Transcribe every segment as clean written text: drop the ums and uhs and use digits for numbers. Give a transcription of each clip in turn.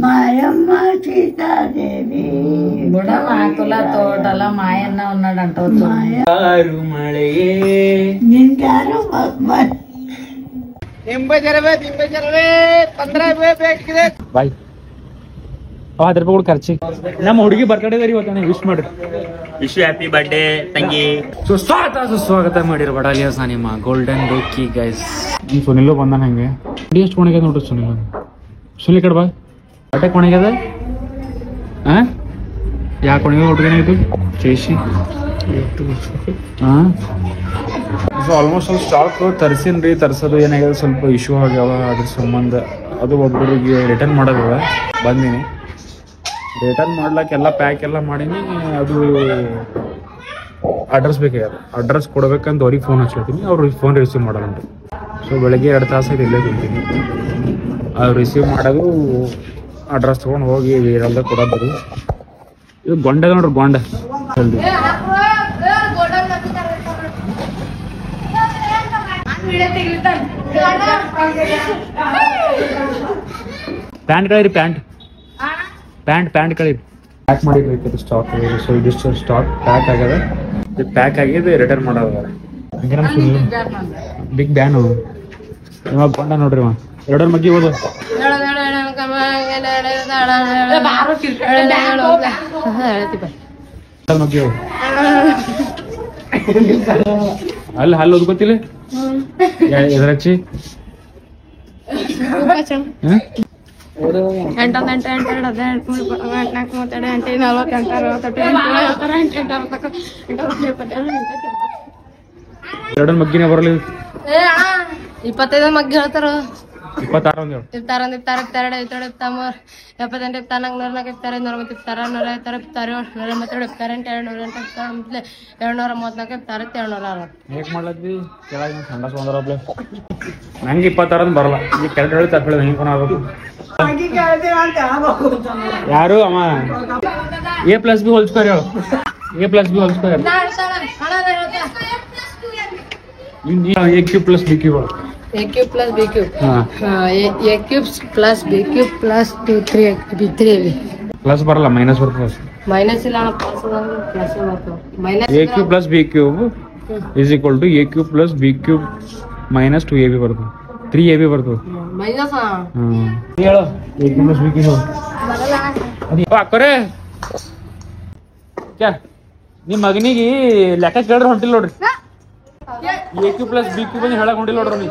మాయమ్మ సీతాదేవి బుడమాకుల తోటల మాయన్న ఉన్నాడంట. మಳೆ నిండారు ಬಾಯ್ ₹10 ಕೂಡ ಖರ್ಚಿ. ನಮ್ಮ ಹುಡುಗಿ ಬರ್ತಡೇ ಇವತ್ತು ವಿಶ್ ಮಾಡ್ರಿ. ವಿಶ್ ಹ್ಯಾಪಿ ಬರ್ಡೇ ತಂಗಿ. ಸುಸ್ವಾಗತ ಮಾಡಿರೋ ಬಡಾಲಿಯಾಸ್ ನಿಮ್ಮ ಗೋಲ್ಡನ್ ಡೋಕಿ ಗೈಸ್. ಸುನಿಲು ಬಂದಾನ ಹಂಗೆ ಎಷ್ಟು ಕೊಣಗ್ಯದ ನೋಡ್ರಿ ಸುನಿಲ್ ಕಡೆ ಬಾ ಬಟ್ಟೆ ಕೊಣಗ್ಯದ. ಯಾಕೆ ಕೊಣಗ್ಯದ ಹುಡುಗನಾಯ್ತು ಚೇಸಿ. ಸೊ ಆಲ್ಮೋಸ್ಟ್ ಅಲ್ಲಿ ಸ್ಟಾಕ್ ತರಿಸಿನ್ರಿ. ತರಿಸೋದು ಏನಾಗ್ಯದ ಸ್ವಲ್ಪ ಇಶ್ಯೂ ಆಗ್ಯಾವ. ಅದ್ರ ಸಂಬಂಧ ಅದು ಒಬ್ಬರಿಗೆ ರಿಟರ್ನ್ ಮಾಡೋದವ. ಬಂದೀನಿ ರಿಟರ್ನ್ ಮಾಡ್ಲಾಕ ಎಲ್ಲ ಪ್ಯಾಕ್ ಎಲ್ಲ ಮಾಡೀನಿ. ಅದು ಅಡ್ರೆಸ್ ಬೇಕಾಗ್ಯದ. ಅಡ್ರೆಸ್ ಕೊಡ್ಬೇಕಂತ ಅವ್ರಿಗೆ ಫೋನ್ ಹಚ್ಕೊಳ್ತೀನಿ. ಅವ್ರು ಫೋನ್ ರಿಸೀವ್ ಮಾಡಲ್ಲ. ಸೊ ಬೆಳಗ್ಗೆ 2 ತಾಸು ಇಲ್ಲೇ ಕುಂತೀನಿ. ಅವ್ರು ರಿಸೀವ್ ಮಾಡೋದು ಅಡ್ರೆಸ್ ತೊಗೊಂಡು ಹೋಗಿ ವೀರಲ್ದ ಕೊಡೋದು. ಇದು ಗೊಂಡ ನೋಡ್ರಿ ಗೊಂಡ ಜಲ್ದಿ. ಪ್ಯಾಂಟ್ ಕಳೀರಿ ಪ್ಯಾಂಟ್ ಕಳೀರಿ. ಪ್ಯಾಕ್ ಮಾಡಿರ್ಬೇಕಿತ್ತು ಸ್ಟಾಕ್. ಸೊ ಇದಿಷ್ಟು ಸ್ಟಾಕ್ ಪ್ಯಾಕ್ ಆಗ್ಯದ. ಇದು ಪ್ಯಾಕ್ ಆಗಿದೆ ರಿಟರ್ನ್ ಮಾಡೋದ. ಹಂಗೆ ನಮ್ಮ ಬಿಗ್ ಬ್ಯಾನು ಇವಾಗ ಗೊಂಡ ನೋಡ್ರಿ. 2 ಮಗ್ಗಿ ಹೋದ ಮಗ್ಗಿ ಅಲ್ಲಿ ಹಲ್ಲು ಓದ್ಕೊತಿಲ್ಲ ಎದ್ರಚ್ಚಿ. ಎರಡು ಮಗ್ಗಿನೇ ಬರಲಿ. 25 ಮಗ್ಗಿ ಹೇಳ್ತಾರ. 26 ಇಪ್ತಾರಂದ್ ಇಪ್ತಾರ 22 23 24 78 94 ಇಪ್ತಾರ 100 ಇಪ್ತಾರ 150 ಇಪ್ತಾರ 132 ಇಪ್ತಾರ 200 234 ಇಪ್ತಾರ 760. ಹೇಗೆ ಮಾಡ್ಲತ್ತಿ ಕೆಳಗೆ ಸಂಡ ಸೋಂದರಬ್ಲೆ. ನಂಗೆ 26 ಬರಲ್ಲ. ಈಗ ಕೆಳಗೆ ಹೇಳಿ ತಪ್ಪಳ ಹೆಂಗೆ ಕೊನ ಆಗ್ಬೇಕು. ಯಾರು ಅವ A+B ಹೋಲ್ಸ್ಕೊರಿ ಹೇಳು. A+B ಹೋಲ್ಸ್ಕೊರಿ. A³ + BQ A³ + BQ. A³ + BQ + 2 3 plus ಬರಲ್ಲ ಮೈನಸ್ ಬರ್ತದೆ. ಮೈನಸ್ ಇಲ್ಲ ಪ್ಲಸ್ ಬರ್ತದೆ. Minus A³ + BQ = A³ + BQ - 2AB ಬರ್ತದೆ. 3AB ಬರ್ತದೆ. ಮೈನಸ್ ಹೇಳು A³ + BQ ಅಕ್ಕರೆ ನಿಮ್ಮ ಮಗನಿಗೆ ಲೆಕ್ಕ ಕೇಳ್ರಿ ಹೊಂಟಿಲ್ಲ ನೋಡ್ರಿ. A³ + BQ ಬಂದು ಹೇಳಕ್ ಹೊಂಟಿಲ್ಲ ನೋಡ್ರಿ ನೀ.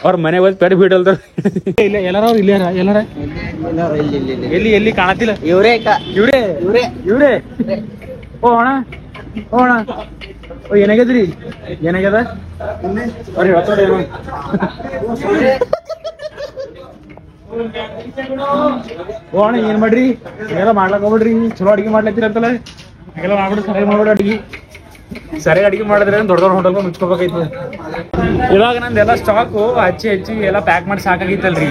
ಅವ್ರ ಮನೆ ಹೋದ್ ಪೆಡ್ ಬಿಡಲ್ದಾರ. ಇಲ್ಲ ಎಲ್ಲಾರ ಅವ್ರು ಇಲ್ಲೇ ಎಲ್ಲಾರ ಎಲ್ಲಿ ಕಾಣತಿಲ್ಲ. ಇವ್ರೇ ಓ ಅಣ್ಣ ಓ ಏನಾಗ್ಯದ್ರಿ ಏನಾಗ್ಯದ ಅವ್ರಿಗೆ ಹೇಳ್ತಾರ ಏನು. ಓ ಅಣ್ಣ ಏನ್ ಮಾಡ್ರಿ ಎಲ್ಲ ಮಾಡ್ಲಕ್ ಹೋಗ್ಬಿಡ್ರಿ. ಚಲೋ ಅಡಿಗೆ ಮಾಡ್ಲತ್ತೀರಂತಲ್ಲ. ಹಾಗೆಲ್ಲ ಮಾಡ್ಬಿಡ್ರಿ. ಸರಿಯಾಗಿ ಮಾಡ್ಬಿಡ್ರಿ ಅಡಿಗೆ. ಸರಿಯಾಗಿ ಅಡಿಗೆ ಮಾಡಿದ್ರೆ ದೊಡ್ಡ ಹೋಟೆಲ್ ಮುಚ್ಕೋಬೇಕಾಯ್ತು. ಇವಾಗ ನಂದೆಲ್ಲ ಸ್ಟಾಕು ಹಚ್ಚಿ ಎಲ್ಲ ಪ್ಯಾಕ್ ಮಾಡಿ ಸಾಕಾಗಿತ್ತಲ್ರಿ.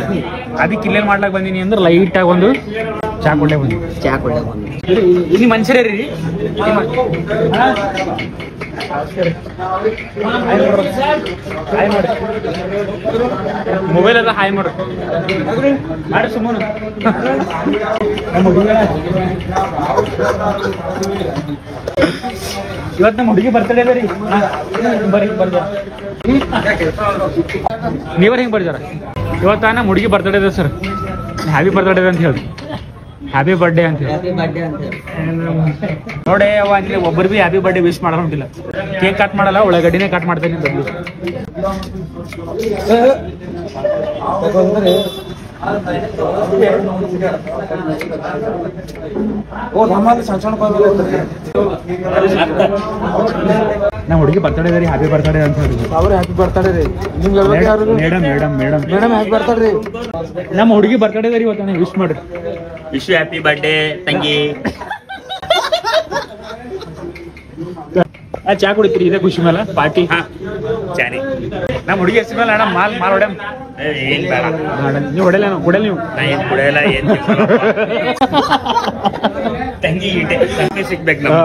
ಅದಕ್ಕೆ ಇಲ್ಲೇನ್ ಮಾಡ್ಲಾಕ್ ಬಂದೀನಿ ಅಂದ್ರೆ ಲೈಟ್ ಆಗಿ ಒಂದು ಚಾ ಕೊಡ್ಲೆ ಇಲ್ಲಿ ಮನುಷ್ಯರೇ ರೀ. ಮೊಬೈಲ್ ಎಲ್ಲ ಹಾಯ್ ಮಾಡಿ ಸುಮ್ಮನೆ. ಇವತ್ತು ನಮ್ಮ ಹುಡುಗಿ ಬರ್ತಡೇ ಅದ ರೀ. ನೀವರ್ ಹೆಂಗ್ ಬರ್ತಾರ ಇವತ್ತ ನಮ್ಮ ಹುಡುಗಿ ಬರ್ತಡೇ ಅದ ಸರ್. ಹ್ಯಾಪಿ ಬರ್ತಡೇ ಅಂತ ಹೇಳಿ. ಹ್ಯಾಪಿ ಬರ್ಡೇ ಅಂತ ಹೇಳಿ ನೋಡಿ. ಅವ ಅಂದ್ರೆ ಒಬ್ಬರು ಬಿ ಹ್ಯಾಪಿ ಬರ್ಡೇ ವಿಶ್ ಮಾಡಲ್ಲ ಹೊಂಟಿಲ್ಲ. ಕೇಕ್ ಕಟ್ ಮಾಡಲ್ಲ, ಉಳ್ಳಾಗಡ್ಡಿನೇ ಕಟ್ ಮಾಡ್ತೇನೆ ಬದಲು. ನಮ್ಮ ಹುಡುಗಿ ಬರ್ತಡೇ ರೀ. ಹ್ಯಾಪಿ ಬರ್ತಡೇ ಅಂತ ಹೇಳಿ. ಅವ್ರು ಹ್ಯಾಪಿ ಬರ್ತಡೇ ರೀ. ಮೇಡಮ್ ಹ್ಯಾಪಿ ಬರ್ತಡೇ ರೀ. ನಮ್ಮ ಹುಡುಗಿ ಬರ್ತಡೇ ರೀ ಇವತ್ತು ವಿಶ್ ಮಾಡ್ರಿ. ವಿಶ್ ಹ್ಯಾಪಿ ಬರ್ಡೇ ತಂಗಿ. ಚಾ ಕುಡಿತೀರಿ ಇದೇ ಖುಷಿ ಮೇಲೆ ಪಾರ್ಟಿ. ಚಾನಿ ನಮ್ಮ ಹುಡುಗಿ ಹೆಸರು ಮೇಲೆ ಅಣ್ಣ ಮಾಲ್ ಹೊಡ್ಯಾಮ. ಏನ್ ಬೇಡ ನೀವು ಹೊಡೆಯಲ್ಲ ಕುಡಿಯಲ್ಲ ನೀವು. ನಾ ಏನ್ ಕುಡಿಯಲ್ಲ ಏನ್ ತಂಗಿ ಸಿಗ್ಬೇಕು ನಮ್ಗೆ.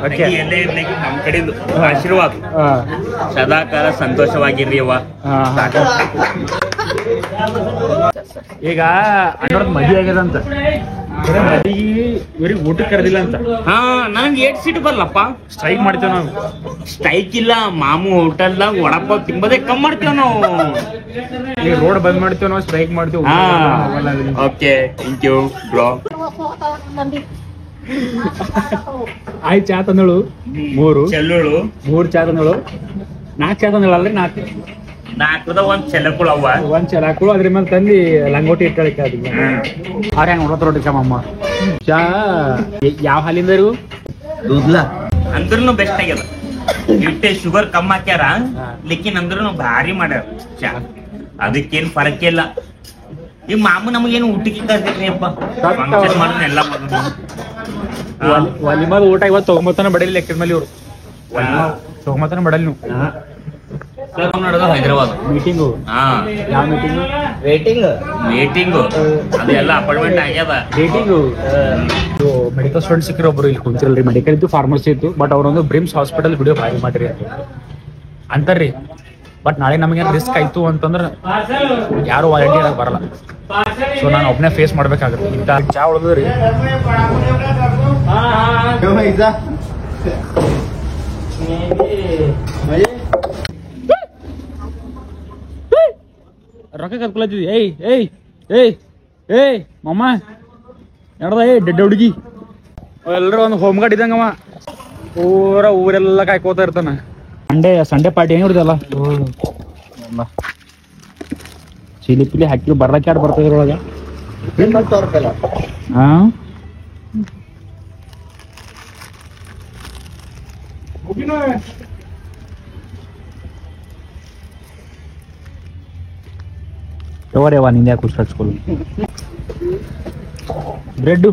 Okay. ತಂಗಿ ಎಲ್ಲೇ ಇರ್ಲಿಕ್ಕೆ ನಮ್ಮ ಕಡೆದು ಆಶೀರ್ವಾದ ಹಾ ಸದಾಕಾಲ ಸಂತೋಷವಾಗಿರ್ರಿ ಅವ್ವ. ಹಾ, ಹಾ. ಈಗ ಅಣ್ಣವ್ರದ್ ಮದುವೆ ಆಗ್ಯದಂತ ಮದುವೆ ಇವ್ರಿಗೆ ಊಟಕ್ಕೆ ಕರೆದಿಲ್ಲ ಅಂತ ಹಾ ನನಗೆ 8 ಸೀಟ್ ಬರಲ್ಲಪ್ಪ. ಸ್ಟ್ರೈಕ್ ಮಾಡ್ತೇವೆ ನಾವು. ಸ್ಟ್ರೈಕ್ ಇಲ್ಲ, ಮಾಮು ಹೋಟೆಲ್ದಾಗ ವಡಪಾವ್ ತಿಂಬೋದೇ ಕಮ್ಮಿ ಮಾಡ್ತೇವೆ ನಾವು. ಈಗ ರೋಡ್ ಬಂದ್ ಮಾಡ್ತೇವೆ ನಾವು, ಸ್ಟ್ರೈಕ್ ಮಾಡ್ತೇವೆ. ಹಾ ಓಕೆ, ಥ್ಯಾಂಕ್ ಯು ಬ್ರೋ. ಆಯ್ತು, ಚಾ ತಂದಳು 3 ಚೆಲ್ಲುಳು 3 ಚಾ ತಂದಳು. 4 ಚಾ ತಂದಳು ಅಲ್ರಿ, 4 ನಾಲ್ಕದ ಒಂದ್ ಚೆಲ್ಲಕ್ಕಳು ಅವ್ವ. 1 ಚಾ ಹಾಕಳು, ಅದ್ರ ಮೇಲೆ ತಂದು ಲಂಗೋಟಿ ಇಟ್ಟಳಿಕೆ ಅದಕ್ಕೆ ಅವ್ರ ಹೆಂಗ್ ನೋಡತ್ರ ನೋಡಿ ಕಮ್ಮಮ್ಮ. ಚಾ ಯಾವ ಹಾಲಿಂದ ಇರು ಅಂದ್ರೂ ಬೆಸ್ಟ್ ಆಗ್ಯದ. ಇಟ್ಟೆ ಶುಗರ್ ಕಮ್ಮಿ ಹಾಕ್ಯಾರ, ಲಿಕ್ಕಿನ್ ಅಂದ್ರೂ ಭಾರಿ ಮಾಡ್ಯಾರ ಚಾ. ಅದಕ್ಕೇನ್ ಫರಕ್ ಇಲ್ಲ. ಈ ಮಾಮು ನಮಗೇನು ಊಟಕ್ಕೆ ಕರ್ದಿರ್ರಿ ಅಪ್ಪ, ಫಂಕ್ಷನ್ ಮಾಡೋಣ ಎಲ್ಲ ಮಾಡೋದು. ಒಲಿಮದ ಊಟ ಇವತ್ತು ತಗೊಂಬತ್ತಾನ ಬಡಲಿ ಲೆಕ್ಕದ ಮೇಲೆ ಇವ್ರು ತಗೊಂಬತ್ತಾನ ಬಡಲ್ ನೀವು ನಡೆದ ಹೈದರಾಬಾದ್ ಮೀಟಿಂಗು. ಹಾ ಯಾವ ಮೀಟಿಂಗು? ಮೀಟಿಂಗು ಅದೆಲ್ಲ ಅಪಾಯಿಂಟ್ಮೆಂಟ್ ಆಗ್ಯದ. ಡೇಟಿಂಗು. ಮೆಡಿಕಲ್ ಸ್ಟೂಡೆಂಟ್ ಸಿಕ್ಕಿರೋ ಒಬ್ರು ಇಲ್ಲಿ ಕುಂತಿರಲ್ರಿ, ಮೆಡಿಕಲ್ ಇತ್ತು, ಫಾರ್ಮಸಿ ಇತ್ತು, ಬಟ್ ಅವ್ರೊಂದು ಬ್ರಿಮ್ಸ್ ಹಾಸ್ಪಿಟಲ್ ವಿಡಿಯೋ ಭಾರಿ ಮಾಡ್ರಿ ಅಂತಾರ್ರಿ. ಬಟ್ ನಾಳೆ ನಮಗೇನು ರಿಸ್ಕ್ ಆಯ್ತು ಅಂತಂದ್ರೆ ಯಾರು ವಾಲಂಟಿಯರ್ ಆಗಿ ಬರಲ್ಲ. ಸೊ ನಾನು ಒಬ್ಬನೇ ಫೇಸ್ ಮಾಡ್ಬೇಕಾಗುತ್ತೆ. ಇಂಥ ಚಾ ಉಳಿದ್ರಿ ರೊಕ್ಕ ಕತ್ಕೊಳತಿದ್ವಿ. ಏಯ್ ಏಯ್ ಏಯ್ ಏಯ್ ಮಮ್ಮ ನಡ್ದ ಡೆಡ್ ಹುಡುಗಿ ಎಲ್ಲರೂ ಒಂದು ಹೋಮ್ ಗಾರ್ಡ್ ಇದ್ದಂಗವ. ಊರೆಲ್ಲ ಕಾಯ್ಕೋತಾ ಇರ್ತಾನ. ಸಂಡೇ ಪಾರ್ಟಿ ಹೆಂಗಿರ್ತಲ್ಲ ಚಿಲಿ ಪಿಲಿ ಹಾಕಿ ಬರ್ಲಕ್ಕೆ ಯಾರು ಬರ್ತದ ಇದ್ರೊಳಗ. ಹಾ ತಗೋರೇವಾ ನಿಂದ ಯಾಕೆ ಖುಷಿ ಹಚ್ಕೊಳ್ಳು. ಬ್ರೆಡ್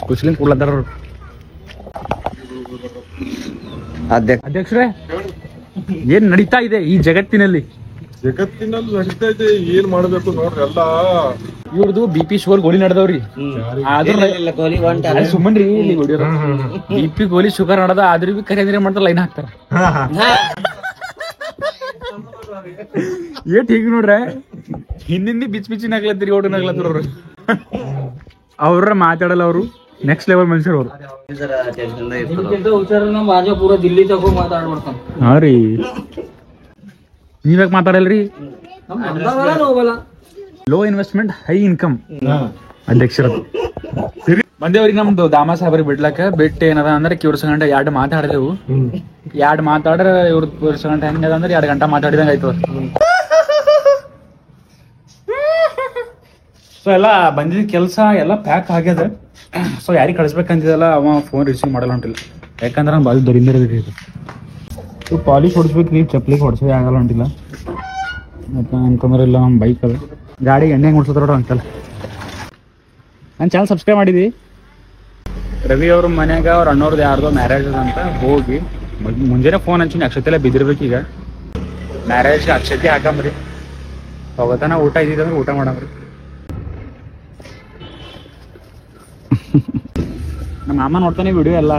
ಖುಷಿಲಿಂದ ಕೊಡ್ಲತ್ತಾರ ಅಧ್ಯಕ್ಷರೇ. ಏನ್ ನಡೀತಾ ಇದೆ ಈ ಜಗತ್ತಿನಲ್ಲಿ ನಡೀತಾ ಇದೆ, ಏನ್ ಮಾಡ್ಬೇಕು ನೋಡ್ರಿ ಎಲ್ಲ. ಇವ್ರದ್ದು BP ಶುಗರ್ ಗೋಲಿ ನಡೆದವ್ರಿ. ಸುಮ್ಮನ್ರಿ ಇಲ್ಲಿ ಹೊಡಿಯೋರು BP ಗೋಲಿ ಶುಗರ್ ನಡೆದ, ಆದ್ರೂ ಬಿ ಕರೆ ಮಾಡ್ತಾರ ಲೈನ್ ಹಾಕ್ತಾರ. ಏಟ್ ಹೀಗ ನೋಡ್ರೆ ಹಿಂದಿಂದಿ ಬಿಚ್ಚಿ ನಗ್ಲತ್ತೀರಿ, ಓಡ್ ನಗ್ಲತ್ತಾರ ಅವ್ರು. ಅವ್ರ ಮಾತಾಡಲ್ಲ, ಅವರು ನೆಕ್ಸ್ಟ್ ಲೆವೆಲ್ ಮನುಷ್ಯರು ಅವ್ರು. ಹಾ ರೀ, ನೀವ್ಯಾಕೆ ಮಾತಾಡಲ್ರಿ? ಲೋ ಇನ್ವೆಸ್ಟ್ಮೆಂಟ್ ಹೈ ಇನ್ಕಮ್ ಅಧ್ಯಕ್ಷರದ್ದು. ಬಂದೇವ್ರಿ ನಮ್ದು ದಾಮ ಸಾಹೇಬ್ರಿಗೆ ಬಿಡ್ಲಕ್ಕ. ಬಿಟ್ಟು ಏನದ ಅಂದ್ರೆ ಕಿವ್ರ ಗಂಟೆ 2 ಮಾತಾಡಿದೆವು. 2 ಮಾತಾಡ್ರೆ ಇವ್ರ ಗಂಟೆ ಹೆಂಗದ ಅಂದ್ರೆ 2 ಗಂಟೆ ಮಾತಾಡಿದಂಗ ಆಯ್ತದ. ಸೊ ಎಲ್ಲ ಬಂದಿದ್ದ ಕೆಲಸ ಎಲ್ಲ ಪ್ಯಾಕ್ ಆಗ್ಯದ. ಸೊ ಯಾರಿಗೆ ಕಳಿಸ್ಬೇಕಂತಿದಲ್ಲ ಅವ ಫೋನ್ ರಿಸೀವ್ ಮಾಡಲ್ಲ ಹೊಂಟಿಲ್ಲ. ಯಾಕಂದ್ರೆ ನಾನು ಬಾಜು ದರಿಂದ ಪಾಲಿಶ್ ಹೊಡಿಸ್ಬೇಕು, ನೀವು ಚಪ್ಪಲಿಗೆ ಹೊಡ್ಸೋದೇ ಆಗಲ್ಲ ಹೊಂಟಿಲ್ಲ. ಮತ್ತೆ ಅಂತಂದ್ರೆ ಇಲ್ಲ ನಮ್ಮ ಬೈಕ್ ಅದ, ಗಾಡಿ ಎಣ್ಣೆ ಹೆಂಗೆ ಹೊಡ್ಸೋದ್ರ ಅಂತಲ್ಲ. ನಾನು ಚಾನಲ್ ಸಬ್ಸ್ಕ್ರೈಬ್ ಮಾಡಿದ್ವಿ. ರವಿ ಅವ್ರ ಮನ್ಯಾಗ ಅವ್ರ ಅಣ್ಣವ್ರದ್ದು ಯಾರ್ದೋ ಮ್ಯಾರೇಜ್ ಅಂತ ಹೋಗಿ ಮುಂಜಾನೆ ಫೋನ್ ಹಂಚಿನಿ. ಅಕ್ಷತೆ ಎಲ್ಲ ಬಿದ್ದಿರ್ಬೇಕು. ಈಗ ಮ್ಯಾರೇಜ್ ಅಕ್ಷತೆ ಹಾಕಂಬ್ರಿ, ಹೋಗತಾನ ಊಟ ಇದ್ದಿದ್ರೆ ಊಟ ಮಾಡಮ್ರಿ. ನಮ್ಮ ಮಾಮ ನೋಡ್ತಾನೆ ವಿಡಿಯೋ ಎಲ್ಲ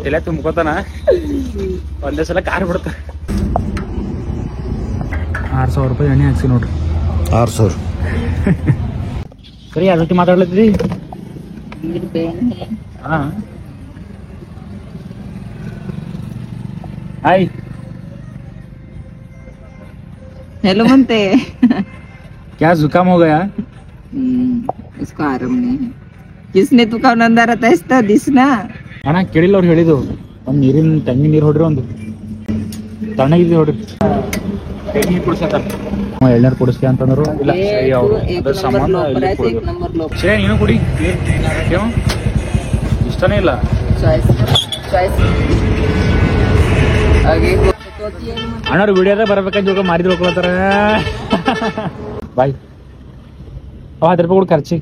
ತಲೆ ತುಂಬ್ಕೋತಾನ. ಒಂದೇ ಸಲ ಕಾರ್ ಬಿಡ್ತಾನೆ. 6,000 ರೂಪಾಯಿ ಎಣ್ಣೆ ಹಾಕ್ಸಿ ನೋಡ್ರಿ. 6,000 ಸರಿ, ಯಾರ ಜೊತೆ ಮಾತಾಡ್ಲತ್ತೀರಿ? ಹಾ ಹಾಯ್. हेलो मनते क्या जुकाम हो गया? उसको आराम नहीं है. किसने तुका नंदारा तेस्ता दिसना ಅಣ್ಣ ಕೇಳಿಲ್ಲ ಅವ್ರು ಹೇಳಿದ್ದು. ಒಂದು ನೀರಿನ ತೆಂಗಿನ ನೀರು ಹೊಡ್ರಿ, ಒಂದು ತಣ್ಣಗಿದ್ದು ಹೊಡ್ರಿ. ನೀರು ಕುಡಿಸತ್ತ ಎಳ್ನೀರು ಕುಡಿಸ್ತೀಯ ಅಂತಂದ್ರು. ಇಲ್ಲ ಸರಿ, ಅವ್ರು ಅದ್ರ ಸಂಬಂಧ ಇಲ್ಲಿ ಕುಡಿದ್ರು. नंबर लो ಸರಿ, ನೀನು ಕುಡಿ. ಏನು ಇಷ್ಟನೇ ಇಲ್ಲ? चॉइस आगे ಅಣ್ಣವ್ರು ವಿಡಿಯೋದಾಗ ಬರ್ಬೇಕಂತ ಇವಾಗ ಮಾರಿದ್ರು ಹೋಗ್ಲತ್ತಾರ. ಬಾಯ್. 10 ರೂಪಾಯಿ ಕೂಡ ಖರ್ಚಿ.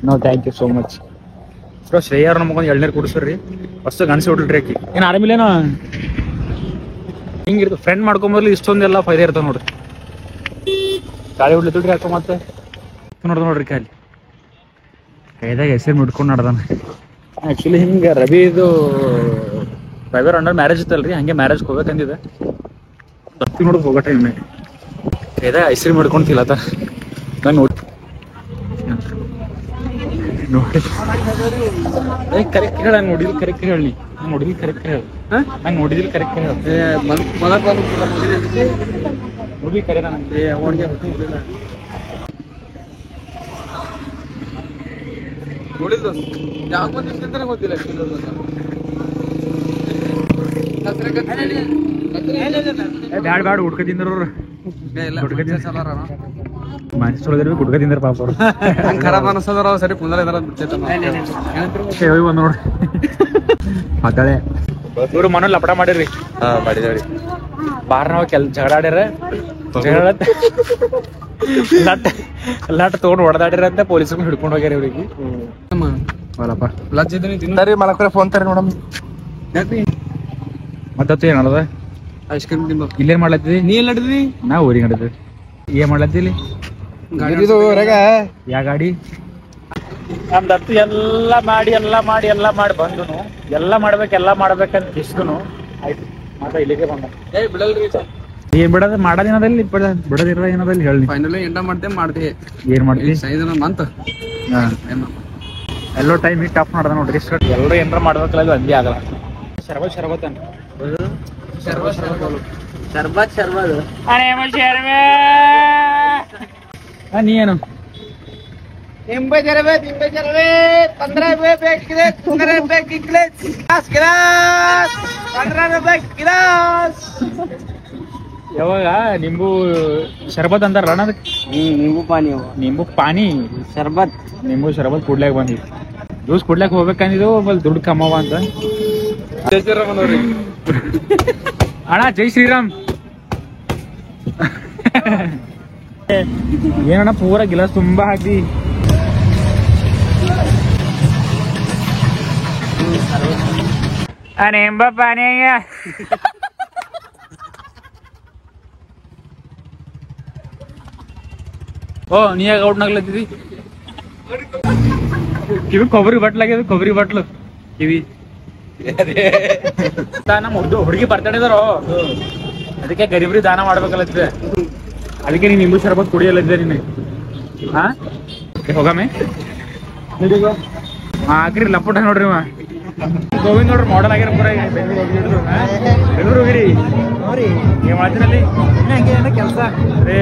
No thank you so much. Bro Shreya ಅವ್ರು ನಮಗೊಂದು ಎಳ್ನೀರು ಕುಡಿಸ್ರಿ. ಫಸ್ಟ್ ಗಣಸಿ ಹೊಡ್ರಿ. ಆಕಿ ಏನು ಆರಾಮಿಲ್ಲೇನೋ? ಹಿಂಗಿರ್ತದೆ ಫ್ರೆಂಡ್ ಮಾಡ್ಕೊಂಬರ್ಲಿ. ಇಷ್ಟೊಂದೆಲ್ಲ ಫೈದೆ ಇರ್ತಾವ ನೋಡ್ರಿ. ಗಾಳಿ ಹೊಡ್ಲಿದ್ರಿ ಯಾಕೋ ಮತ್ತೆ ನೋಡ್ರಿ ಅಲ್ಲಿ ಕೈದಾಗ ಹೆಸರು ಮುಡ್ಕೊಂಡು ನಡ್ದಾನ. ಆ್ಯಕ್ಚುಲಿ ಹಿಂಗೆ ರವಿ ಇದು ಫೈವರ್ ಅಂಡರ್ ಮ್ಯಾರೇಜ್ ಇತ್ತಲ್ರಿ, ಹಂಗೆ ಮ್ಯಾರೇಜ್ ಹೋಗ್ಬೇಕಂದಿದೆ. ಬರ್ತೀವಿ ನೋಡೋದು ಹೋಗೋ ಟೈಮ್ ಕೈದಾಗ ಹೆಸರು ಮುಡ್ಕೊಂಡು ತಿಲ್ಲತ್ತ. ನಾನು ನೋಡಿ ಕರೆಕ್ಟ್ ಹೇಳ, ನಾನು ನೋಡಿದ್ರಿ ಕರೆಕ್ಟ್ ಹೇಳಿ, ನಾನು ನೋಡಿದ್ರಿ ಕರೆಕ್ಟ್ ಹೇಳಿ, ನಾನು ನೋಡಿದ್ರಿ ಕರೆಕ್ಟ್ ಹೇಳಿ ನೋಡಿ ಕರೆ ನನಗೆ ನೋಡಿದ್ದು ಯಾಕೆ ಬಂದಿರ್ತಾನೆ ಗೊತ್ತಿಲ್ಲ. ಬ್ಯಾಡ ಬ್ಯಾಡ ಹುಡ್ಕ ತಿಂದ್ರ ಮನಸ್ಸು ತೊಳೆದಿರ್ಬೇಕು, ಹುಡ್ಕ ತಿಂದ್ರ ಪಾಪ ಅವ್ರು. ಖರಾಬ್ ಅನ್ಸದ್ರ ಸರಿ ಕುಂದ್ರ ಬಂದ್ ನೋಡ್ರಿ ಮಕ್ಕಳೇ ಇವ್ರು ಮನೇಲಿ ಲಪಡ ಮಾಡಿರ್ರಿ. ಮಾಡಿದೇವ್ರಿ. ಬಾರ ನಾವ್ ಜಗಳ ಆಡ್ಯಾರ, ಜಗಳ ಲಟ್ ತಗೊಂಡ್ ಹೊಡೆದಾಡ್ಯಾರ ಅಂತ ಪೊಲೀಸರು ಹಿಡ್ಕೊಂಡು ಹೋಗ್ಯಾರ ಇವ್ರಿಗೆ. ಮಲಕ್ರೆ ಫೋನ್ ತಾರೆ ನೋಡಮ್. ಮತ್ತ ಏನದ ಐಸ್ ಕ್ರೀಮ್ ತಿಂಬ ಇಲ್ಲೇನ್ ಮಾಡ್ಲತ್ತಿದಿ? ನೀ ಎಲ್ಲ ಹಿಡಿದ್ರಿ? ನಾ ಊರಿಗೆ ನಡೀತೀವಿ. ಏನ್ ಮಾಡ್ಲತ್ತಿ ಇಲ್ಲಿ? ಯಾ ಗಾಡಿ? ನಮ್ದತ್ತು ಎಲ್ಲ ಮಾಡಿ ಬಂದುನು ಎಲ್ಲ ಮಾಡ್ಬೇಕಂತ ಇಷ್ಟನು ಆಯ್ತು. ಮತ್ತೆ ಇಲ್ಲಿಗೆ ಬಂದ ಏನ್ ಬಿಡೋದು ಮಾಡೋದೇನದಲ್ಲಿ ಬಿಡೋದಿರ ಏನದಲ್ಲಿ ಹೇಳಿ. ಫೈನಲಿ ಎಂಡ ಮಾಡ್ತೇವೆ ಏನ್ ಮಾಡ್ತೀವಿ ಮಂತ್ ಎಲ್ಲೋ ಟೈಮ್ ಈ ಟಫ್ ಮಾಡ್ದ ನೋಡ್ರಿ. ಎಲ್ಲರೂ ಏನಾರ ಮಾಡ್ಬೇಕಲ್ಲ, ಅದು ಅಂದೇ ಆಗಲ್ಲ. ಶರ್ಬತ್ ಅಂತ ನೀ ಏನು ಯಾವಾಗ ನಿಂಬು ಶರ್ಬತ್ ಅಂತಾರ ಅದಕ್ಕೆ? ನಿಂಬು ಪಾನಿ ಶರ್ಬತ್, ನಿಂಬು ಶರ್ಬತ್ ಕುಡ್ಲಾಕ ಬಂದಿ. ಜ್ಯೂಸ್ ಕುಡ್ಲಾಕ ಹೋಗ್ಬೇಕಂದಿದ್ದು, ಬಲ್ ದುಡ್ಡು ಕಮ್ಮವ ಅಂತ. ಅಣ್ಣ ಜೈ ಶ್ರೀರಾಮ್. ಏನಣ್ಣ ಪೂರ ಗಿಲಾಸ್ ತುಂಬಾ ಹಾಕಿ ನಿಂಬ ಪಾನಿ. ಓ ನೀ ಯಾಗ ಔಟ್ ನಾಗ್ಲತ್ತಿದಿ? ಕಿವಿ ಕೊಬ್ಬರಿ ಬಟ್ಲಾಗ್ಯದ, ಕೊಬ್ಬರಿ ಬಟ್ಲು ಕಿವಿ. ನಮ್ಮ ಹುಡುಗಿ ಬರ್ತಾಡಿದಾರೋ, ಅದಕ್ಕೆ ಗರೀಬ್ರಿ ದಾನ ಮಾಡ್ಬೇಕಲ್ಲತ್ತಿದೆ. ಅದಕ್ಕೆ ನೀನ್ ನಿಂಬು ಶರಬತ್ ಕುಡಿಯಲ್ಲಿದ್ದೆ ನೀನು. ಹಾ ಹೋಗಮ್ಮೆ ಹಾಕ್ರಿ ಲಪುಟ ನೋಡ್ರಿ. ಗೋವಿಂದ್ ನೋಡ್ರಿ ಮಾಡಲ್ ಆಗ್ಯಾರ ಪೂರ. ಬೆಂಗಳೂರು ಹೋಗಿರಿ ಏನ್ ಮಾಡ್ತೀರಲ್ಲಿ? ಕೆಲಸ ಅದೇ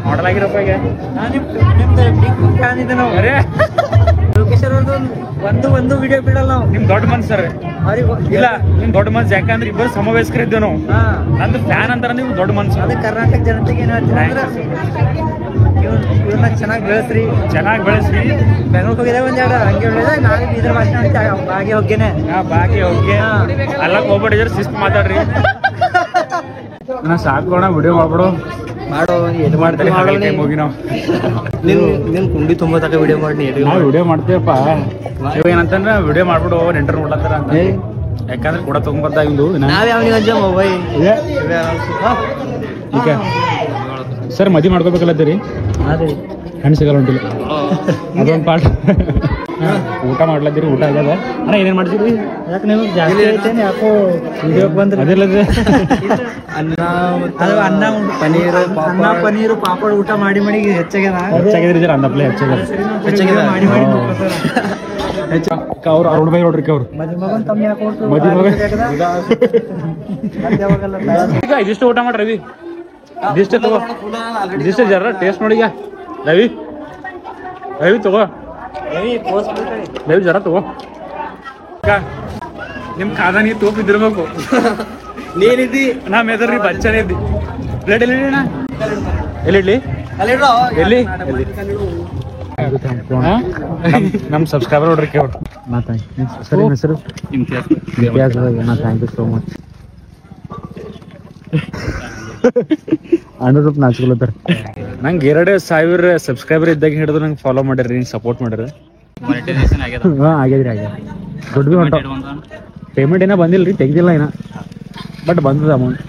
ಮಾಡಲ್ ಆಗಿರಪ್ಪ. ಈಗ ಒಂದು ವಿಡಿಯೋ ಬಿಡಲ್ಲ ನಾವು. ನಿಮ್ ದೊಡ್ಡ ಮನ್ಸ್ ಸರ್ ಇಲ್ಲ, ನಿಮ್ ದೊಡ್ಡ ಮನ್ಸ್ ಯಾಕಂದ್ರೆ ಇಬ್ಬರು ಸಮವಯಸ್ಕರ ಇದ್ದೇವೆ ನಾವು. ನಂದು ಫ್ಯಾನ್ ಅಂತಾರ ನೀವು ದೊಡ್ಡ ಮನ್ಸು. ಅದೇ ಕರ್ನಾಟಕ ಜನತೆಗೆ ಏನ್ ಇವ್ರನ್ನ ಚೆನ್ನಾಗಿ ಬೆಳೆಸ್ರಿ, ಬೆಂಗಳೂರಿಗೆ ಹೋಗಿದೆ ಒಂದೆರಡು ಹಂಗೆ ಹೇಳಿದ್ರೆ ನಾಳೆ ಬೀದರ್ ಭಾಷಣ ಬಾಗಿ ಹೋಗ್ಯೇನೆ. ಬಾಗಿ ಹೋಗಿ ಅಲ್ಲ ಹೋಗ್ಬಿಟ್ಟಿದ್ರೆ ಶಿಸ್ತು ಮಾತಾಡ್ರಿ. ನಾ ಸಾಕೋಣ ವಿಡಿಯೋ ಮಾಡ್ಬಿಡು ಮಾಡೋ ಎಡ್ ಮಾಡ್ತೀವಿ ಹೋಗಿ ನಾವು ನಿನ್ ಕುಂಡಿ ತುಂಬ ತಕ ವಿಡಿಯೋ ಮಾಡಿ ನಾವು ವಿಡಿಯೋ ಮಾಡ್ತೀವಪ್ಪ. ಇವಾಗ ಏನಂತಂದ್ರೆ ವಿಡಿಯೋ ಮಾಡ್ಬಿಡು ನೆಂಟರ್ ನೋಡ್ಲತ್ತಾರ ಅಂತ. ಯಾಕಂದ್ರೆ ಕೂಡ ತಗೊಂಬರ್ತಾ ಇದ್ದು ನಾವ್ ಯಾವ ಮೊಬೈಲ್ ಈಗ ಸರ್ ಮದಿ ಮಾಡ್ಕೋಬೇಕಲ್ಲತ್ತೀರಿ, ಹಣ್ಣು ಸಿಗಲ್ಲ ಹೊಂಟಿಲ್ಲ. ಅದೊಂದು ಪಾಠ. ಊಟ ಮಾಡ್ಲತ್ತೀರಿ, ಊಟ ಆಗ್ಯದ. ಅಣ್ಣ ಏನೇನ್ ಮಾಡ್ತೀರಿ? ಯಾಕೆ ನೀವು ಜಾಸ್ತಿ ಐತೇನೆ ಯಾಕೋ ವಿಡಿಯೋಗೆ ಬಂದ್ರೆ? ಅದಿಲ್ಲದೆ ಅನ್ನ ಪನೀರು ಪಾಪಡ್ ಊಟ ಮಾಡಿ ಹೆಚ್ಚಾಗಿದ್ರಿ ಜರ ಅನ್ನಪ್ಲೆ ಹೆಚ್ಚಾಗ್ಯದ ಅವ್ರು ಅರುಣ್ ಬೈ ನೋಡ್ರಿ. ಅವ್ರು ಮದಿ ಮಗ ಈಗ ಇದಿಷ್ಟು ಊಟ ಮಾಡ್ರಿ ರವಿ, ಇದಿಷ್ಟೇ ತಗೋ, ಇದಿಷ್ಟೇ ಜರ ಟೇಸ್ಟ್ ನೋಡಿ. ರವಿ ತಗೋ, ರವಿ ಜರ ತಗೋ. ನಿಮ್ ಕಾದ ನೀ ತೋಪ್ ಇದ್ದಿರ್ಬೇಕು. ನೀನಿದ್ದಿ ನಾ ಮೆದರ್ರಿ ಬಚ್ಚನೇ ಇದ್ದಿ. ಪ್ಲೇಟ್ ಎಲ್ಲಿ ಅಣ್ಣ? ಎಲ್ಲಿಡ್ಲಿ? ಎಲ್ಲಿ ನಮ್ ಸಬ್ಸ್ಕ್ರೈಬರ್ ನೋಡ್ರಿ ಕೇವ್ರು. ಸರಿ ಹೆಸರು ಥ್ಯಾಂಕ್ ಯು ಸೋ ಮಚ್. ಅನುರೂಪ್ ನಾಚ್ಕೊಳತ್ತಾರ. ನಂಗೆ 2,000 ಸಬ್ಸ್ಕ್ರೈಬರ್ ಇದ್ದಾಗ ಹಿಡಿದು ನಂಗೆ ಫಾಲೋ ಮಾಡ್ಯಾರ, ಸಪೋರ್ಟ್ ಮಾಡ್ಯಾರ. ಆಗ್ಯದ್ರಿ ದುಡ್ಡು ಭೀ ಹೊಂಟ. ಪೇಮೆಂಟ್ ಏನೋ ಬಂದಿಲ್ರಿ, ತೆಗ್ದಿಲ್ಲ ಏನ, ಬಟ್ ಬಂದದ ಅಮೌಂಟ್.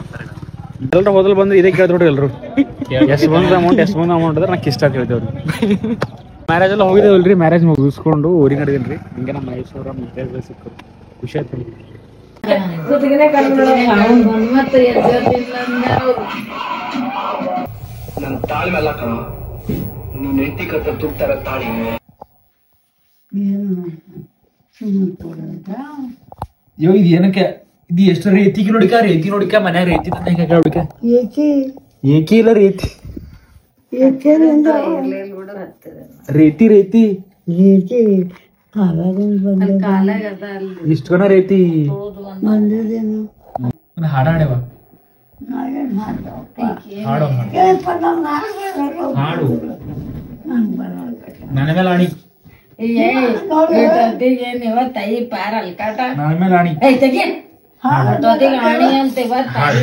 ಎಲ್ಲರೂ ಹೋದಲ್ಲಿ ಬಂದ್ರೆ ಇದೇ ಕೇಳ್ತ ನೋಡ್ರಿ ಎಲ್ರು. ಎಷ್ಟು ಬಂದ ಅಮೌಂಟ್ ಅಂದ್ರೆ ನಂಗೆ ಇಷ್ಟ ಅಂತ ಹೇಳ್ತೇವ್ರಿ. ಮ್ಯಾರೇಜ್ ಎಲ್ಲ ಹೋಗಿದ್ದೇವಲ್ರಿ, ಮ್ಯಾರೇಜ್ ಮುಗಿಸ್ಕೊಂಡು ಊರಿಗೆ ನಡೆದಿಲ್ರಿ. ಹಿಂಗೆ ನಮ್ಮ ಮಹೇಶ್ವರ ಮುತ್ತೈದೆ ಸಿಕ್ಕರು, ಖುಷಿ ಆಯ್ತು. ನನ್ನ ತಾಳ್ಮೆ ಅಲ್ಲ ಕಣ, ನೀನ್ ನೈತಿಕತೆ ತುಟ್ಟಾರ ತಾಳ್ಮೆ. ಇವಾಗ ಇದು ಏನಕ್ಕೆ ಇದು ಎಷ್ಟು ರೇತಿಗೆ ನೋಡಿಕ ಮನ್ಯಾಗ ರೇತಿ ನೋಡಿಕ ಏಕಿ ಇಲ್ಲ ರೇತಿ ಇಷ್ಟ ಕಣ ರೇತಿ ಹಾಡ ಹಾಡ್ಯವ ಹಾಡು ನನ್ನ ಮೇಲೆ ಆಣಿ ತಾಯಿ ಪಾರ ಅಲ್ಕಾಟ ನನ್ನ ಮೇಲೆ ಆಣಿ ಆಣಿ ಅಂತ ಹಾಡು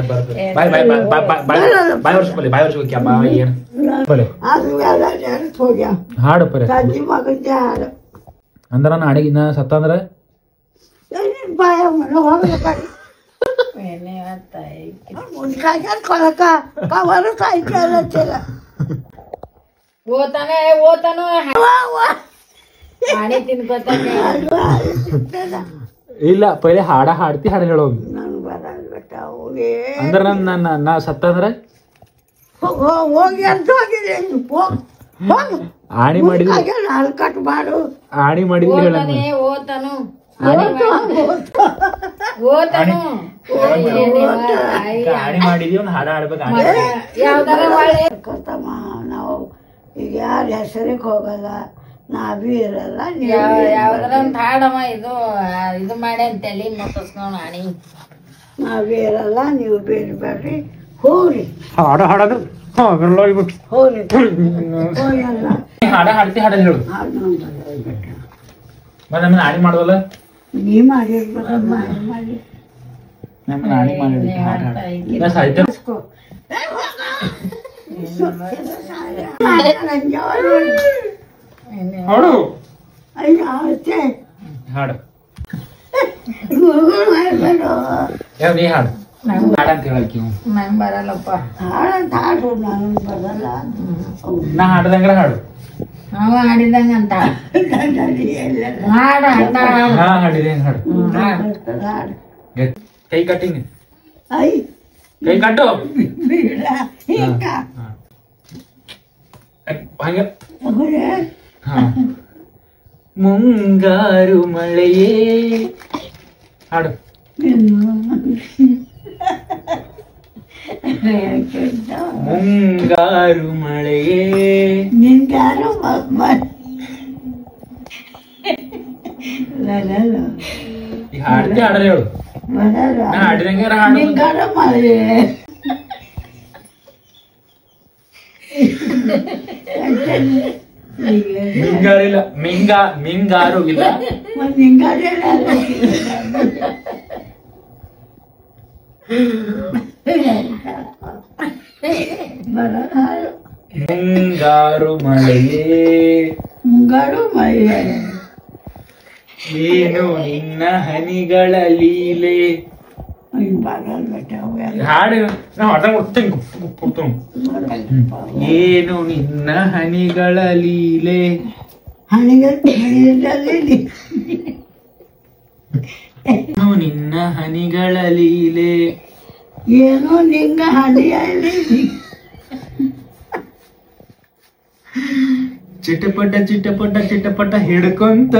ಬರ್ತದೆ. ಬಾಯ್ ವರ್ಷ ಹಾಡು ಪರ ಅಂದ್ರ ನಾನು ಅಡಿಗಿನ ಸತ್ತ ಅಂದ್ರ ಆಣಿ ತಿನ್ಕೋತಾನೆ ಇಲ್ಲ ಪೈಲೆ ಹಾಡ್ತಿ ಹಾಡು ಹೇಳೋದು ಅಂದ್ರ ನಾ ಸತ್ತ ಅಂದ್ರ ಹೋಗಿ ಅಂತ ಹೋಗಿದೆ ಆಣಿ ಮಾಡಿದ್ವಿ ಆಣಿ ಮಾಡಿದ್ವಿ ಹೇಳ ಓತಾನು ಆಣಿ ಮಾಡಿದ್ವಿ ಒಂದು ಹಾಡ ಹಾಡ್ಬೇಕು. ನಾವು ಈಗ ಯಾರ ಹೆಸರಿಗೆ ಹೋಗಲ್ಲ, ನಾವೇ ಇರಲ್ಲ. ಯಾವ್ದಾರ ಒಂದು ಹಾಡಮ್ಮ ಇದು ಮಾಡಿ ಅಂತೇಳಿ ಮುಟ್ಟಿಸ್ಕೊಂಡು ಆಣಿ ನಾವೇ ಇರಲ್ಲ, ನೀವು ಬೇರೆ ಬೇಡ್ರಿ ಹೋಗ್ರಿ ಹಾಡೋದು ಹೋಗ್ರಿ ಹೋಗಲ್ಲ ಹಾಡ್ತಿ ಹಾಡ ಹೇಳು ನಮ್ಮನ್ನ ಆಣಿ ಮಾಡೋದಲ್ಲ ನೀ ಮಾಡಿರ್ಬೇಕಮ್ಮ ಮಾಡಿ ನಮ್ಮನ್ನ ಆಣಿ ಮಾಡಿ ಸಾಹಿತ್ಯ ಹಾಡು ಹಾಡು ಯಾವ ನೀ ಹಾಡು ಹಾಡಂತ ಹೇಳಕ್ಕೆ ನಂಗೆ ಬರಲ್ಲಪ್ಪ ಹಾಡಂತ ಹಾಡು ನಂಗೆ ಬರಲ್ಲ. ನಾ ಹಾಡ್ದಂಗ್ರ ಹಾಡು ಅವ ಹಾಡಿದಂಗಂತ ಹಾಡು ಹಾ ಹಾಡಿದೆ ಹಾಡು ಕೈ ಕಟ್ಟಿನಿ ಕೈ ಕಟ್ಟು ಹಂಗ ಹಾ ಮುಂಗಾರು ಮಳೆಯೇ ಹಾಡು ಮುಂಗಾರು ಮಳೆಯೇ ನಿನ್ಗಾರು ಈ ಹಾಡ್ತಿ ಹಾಡಲ್ಲ ಹೇಳು ನಾ ಹಾಡಿದಂಗೆ ಹಾಡು ನಿನ್ಗಾರು ಮಳೆ ಮಿಂಗಾರು ಇಲ್ಲ ಮಿಂಗಾರು ಇಲ್ಲ ಮುಂಗಾರು ಮಳೆಯೇ ಮುಂಗಾರು ಮಳೆ ಏನು ನಿನ್ನ ಹನಿಗಳ ಲೀಲೆ ಹಾಡು ನಾ ಅರ್ಥ ಕೊಡ್ತೇನೆ. ಏನು ನಿನ್ನ ಹನಿಗಳ ಲೀಲೆ ಏನು ನಿನ್ನ ಹನಿಗಳ ಲೀಲೆ ಏನೋ ನಿಂಗ ಹನಿಯಲ್ಲಿ ಚಿಟಪಟ ಚಿಟಪಟ ಚಿಟಪಟ ಹಿಡ್ಕೊಂತ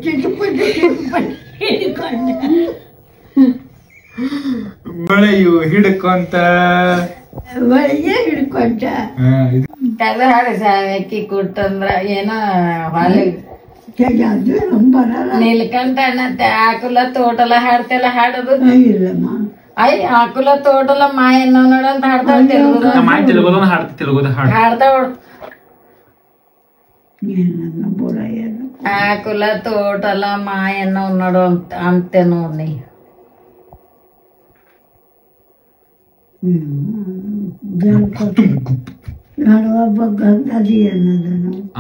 ಚಿಟಪಟ ಹಿಡ್ಕೊಂಡ ಬಳೆಯು ಹಿಡ್ಕೊಂತ ಬಳಿಗೆ ಹಿಡ್ಕೊಂಡ ಹಾಡಿ ಕೊಟ್ಟಂದ್ರ ಏನೋ ಬರಲ್ಲ ನೀಲ್ಕಂಠ ಅನ್ನತ್ತೆ ಆಕುಲ ತೋಟಲ ಹಾಡ್ತೆಲ್ಲ ಹಾಡೋದು ಇಲ್ಲಮ್ಮ ಅಯ್ಯ ಆಕುಲ ತೋಟಲ ಮಾಯನ್ನ ನೋಡಂತ ಹಾಡ್ತಾವ ತೆಲುಗುದ ಹಾಡ್ತಾವ ಆಕುಲ ತೋಟಲ ಮಾಯನ್ನ ನೋಡು ಅಂತೆ ನೋಡಿ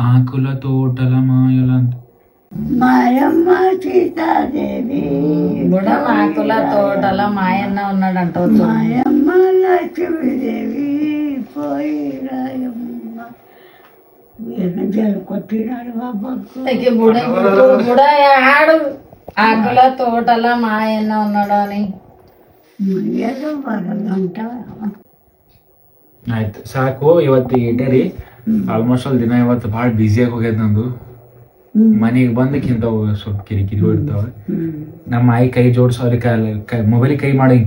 ಆಕುಲ ತೋಟಲ ಮಾಯಲ ಅಂತ మాయమ్మ సీతాదేవి బుడ మాకుల తోటల మాయన్న ఉన్నాడంట మాయమ్మ లక్ష్మీదేవి పోయి రాయమ్మ జలు కొట్టినాడు బాబాకు బుడ బుడ ఆడు ఆకుల తోటల మాయన్న ఉన్నాడు అని ఏదో ಬರಲ್ಲಂಟ ಆಯ್ತು ಸಾಕು ಇವತ್ತು ಇಟ್ಟೇರಿ ಆಲ್ಮೋಸ್ಟ್ ಅಲ್ಲಿ ದಿನ ಇವತ್ತು ಭಾಳ ಬ್ಯುಸಿಯಾಗಿ ಹೋಗ್ಯದ ನಂದು ಮನೆಗೆ ಬಂದಕ್ಕಿಂತ ಸ್ವಲ್ಪ ಕಿರಿಕಿರಿ ಇರ್ತಾವ ನಮ್ಮ ಆಯಿ ಕೈ ಜೋಡ್ಸು ಅವ್ರಿಗೆ ಮೊಬೈಲಿಗೆ ಕೈ ಮಾಡಿ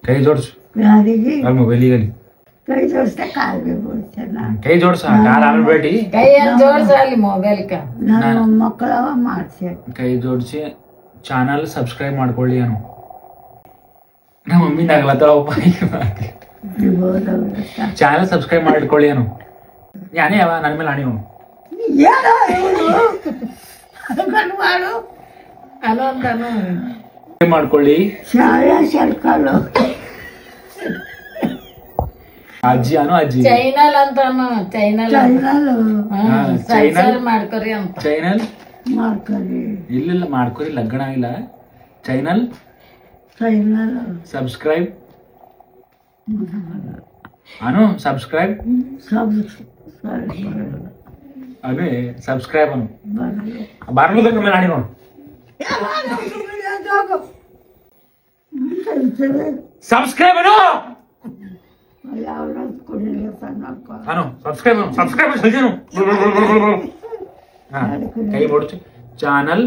ಕೈ ಜೋಡ್ಸು ಯಾರಿಗೆ ಅವ್ರ ಮೊಬೈಲಿಗೆ ಅಲ್ಲಿ ಕೈ ಜೋಡಿಸ್ತಾ ಕಾಲಿಗೆ ಬಿಡ್ತೇನೆ ಕೈ ಜೋಡ್ಸ ಕಾಲ್ ಆಡ್ಬೇಡಿ ಕೈ ಜೋಡ್ಸ ಅಲ್ಲಿ ಮೊಬೈಲ್ಕ ನನ್ನ ಮಕ್ಕಳವ ಮಾಡ್ಸಿ ಕೈ ಜೋಡಿಸಿ ಚಾನಲ್ ಸಬ್ಸ್ಕ್ರೈಬ್ ಮಾಡ್ಕೊಳ್ಳಿ ಅನು ನಮ್ಮ ಮಮ್ಮಿ ನಗ್ಲತ್ತಾಳಪ್ಪ ಚಾನಲ್ ಸಬ್ಸ್ಕ್ರೈಬ್ ಮಾಡ್ಕೊಳ್ಳಿ ಅನು ಯಾನೇ ಯಾವ ನನ್ನ ಮೇಲೆ ಆಣಿ ಮಾಡು ಅನು ಅಂತಾನು ಮಾಡ್ಕೊಳ್ಳಿ ಶಾಲೆ ಸರ್ಕಲು ಅಜ್ಜಿ ಅನು ಅಜ್ಜಿ ಚೈನಲ್ ಅಂತಾನು ಚೈನಲ್ ಚೈನಲು ಸಬ್ಸ್ಕ್ರೈಬ್ ಮಾಡ್ಕೊರಿ ಅಂತ ಚೈನಲ್ ಮಾಡ್ಕೊಳ್ಳಿ ಇಲ್ಲ ಮಾಡ್ಕೊರಿ ಲಗ್ನ ಇಲ್ಲ ಚೈನಲ್ ಚೈನಲು ಸಬ್ಸ್ಕ್ರೈಬ್ ಅನು ಸಬ್ಸ್ಕ್ರೈಬ್ ಅದೇ ಸಬ್ಸ್ಕ್ರೈಬ್ ಅನು ಬರ್ಲದಕ್ಕೆ ಮೇಲೆ ಆಡಿ ನೋಡು ಸಬ್ಸ್ಕ್ರೈಬ್ ಅನು ಅನು ಸಬ್ಸ್ಕ್ರೈಬ್ ಸಲ್ಜೇನು ಕೈ ಬೋಡ್ಚು ಚಾನಲ್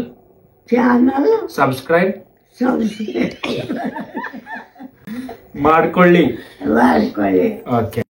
ಚಾನಲ್ ಸಬ್ಸ್ಕ್ರೈಬ್ ಸಬ್ಸ್ಕ್ರೈಬ್ ಮಾಡ್ಕೊಳ್ಳಿ ಮಾಡ್ಕೊಳ್ಳಿ ಓಕೆ